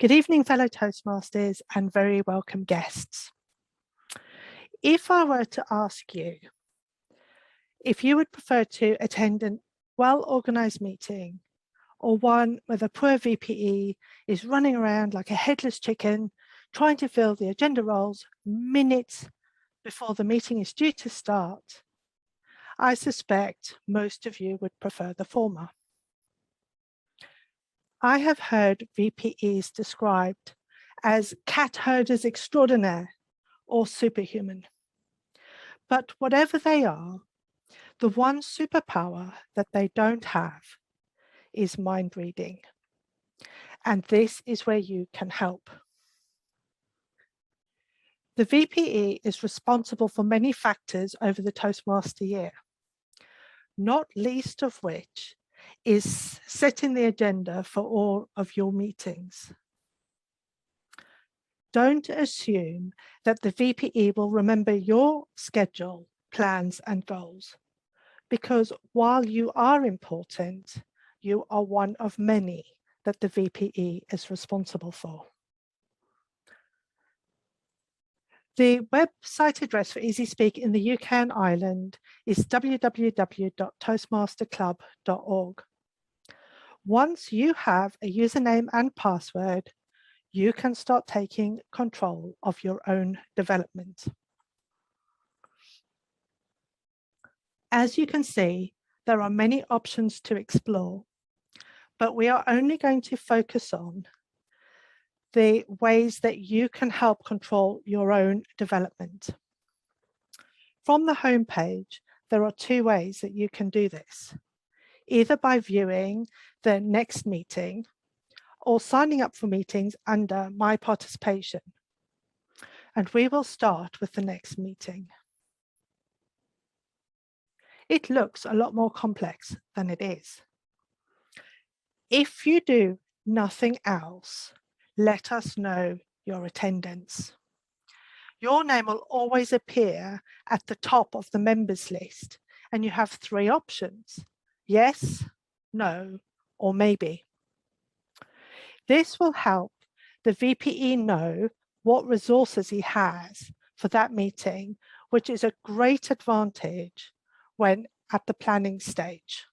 Good evening, fellow Toastmasters and very welcome guests. If I were to ask you if you would prefer to attend a well-organised meeting or one where the poor VPE is running around like a headless chicken, trying to fill the agenda roles minutes before the meeting is due to start, I suspect most of you would prefer the former. I have heard VPEs described as cat herders extraordinaire or superhuman. But whatever they are, the one superpower that they don't have is mind reading. And this is where you can help. The VPE is responsible for many factors over the Toastmaster year, not least of which is setting the agenda for all of your meetings. Don't assume that the VPE will remember your schedule, plans, and goals, because while you are important, you are one of many that the VPE is responsible for. The website address for EasySpeak in the UK and Ireland is www.toastmasterclub.org. Once you have a username and password, you can start taking control of your own development. As you can see, there are many options to explore, but we are only going to focus on the ways that you can help control your own development. From the home page, there are two ways that you can do this, either by viewing the next meeting or signing up for meetings under My Participation. And we will start with the next meeting. It looks a lot more complex than it is. If you do nothing else, let us know your attendance. Your name will always appear at the top of the members list, and you have three options: yes, no, or maybe. This will help the VPE know what resources he has for that meeting, which is a great advantage when at the planning stage.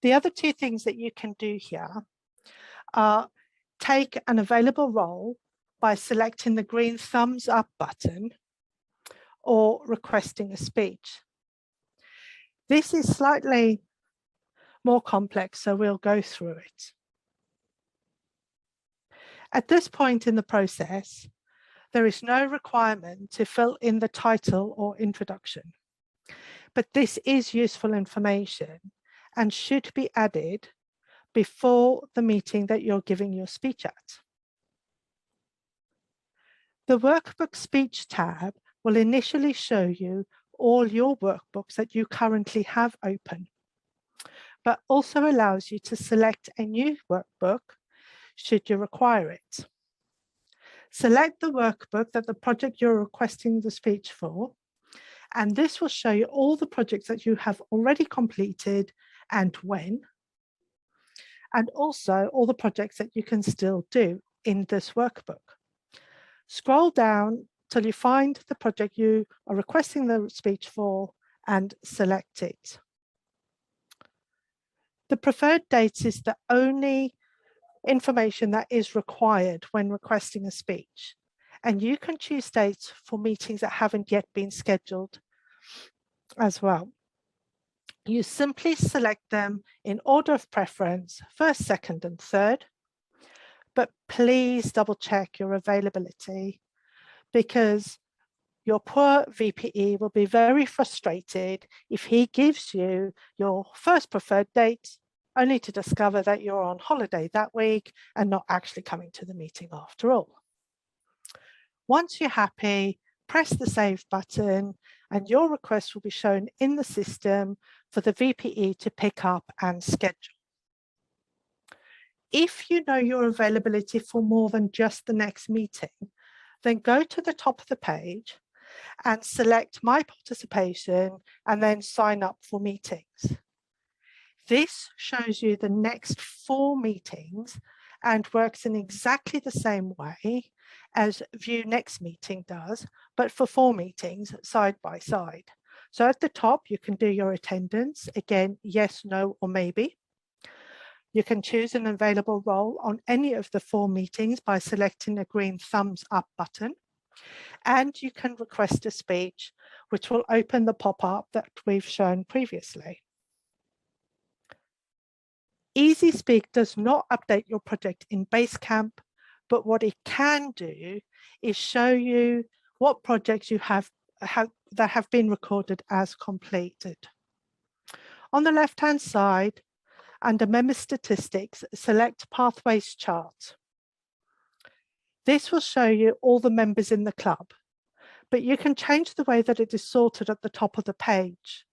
The other two things that you can do here are take an available role by selecting the green thumbs up button or requesting a speech. This is slightly more complex, so we'll go through it. At this point in the process, there is no requirement to fill in the title or introduction, but this is useful information and should be added before the meeting that you're giving your speech at. The Workbook Speech tab will initially show you all your workbooks that you currently have open, but also allows you to select a new workbook should you require it. Select the workbook that the project you're requesting the speech for, and this will show you all the projects that you have already completed and when, and also all the projects that you can still do in this workbook. Scroll down till you find the project you are requesting the speech for and select it. The preferred dates is the only information that is required when requesting a speech, and you can choose dates for meetings that haven't yet been scheduled as well. You simply select them in order of preference, first, second, and third, but please double check your availability, because your poor VPE will be very frustrated if he gives you your first preferred date only to discover that you're on holiday that week and not actually coming to the meeting after all. Once you're happy, press the save button and your request will be shown in the system for the VPE to pick up and schedule. If you know your availability for more than just the next meeting, then go to the top of the page and select My Participation and then sign up for meetings. This shows you the next 4 meetings and works in exactly the same way as View Next Meeting does, but for 4 meetings side by side. So at the top, you can do your attendance, again, yes, no, or maybe. You can choose an available role on any of the 4 meetings by selecting the green thumbs up button. And you can request a speech, which will open the pop-up that we've shown previously. Easy Speak does not update your project in Basecamp, but what it can do is show you what projects you have that have been recorded as completed. On the left-hand side, under Member Statistics, select Pathways Chart. This will show you all the members in the club, but you can change the way that it is sorted at the top of the page.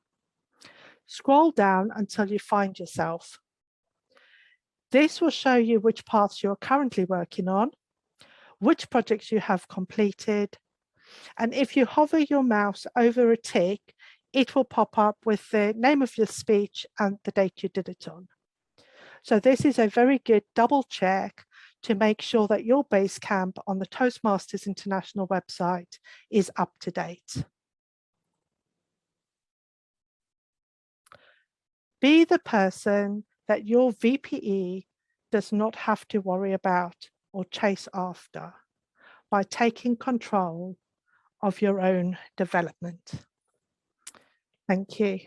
Scroll down until you find yourself. This will show you which paths you're currently working on, which projects you have completed, and if you hover your mouse over a tick, it will pop up with the name of your speech and the date you did it on. So this is a very good double check to make sure that your Basecamp on the Toastmasters International website is up to date. Be the person that your VPE does not have to worry about or chase after by taking control of your own development. Thank you.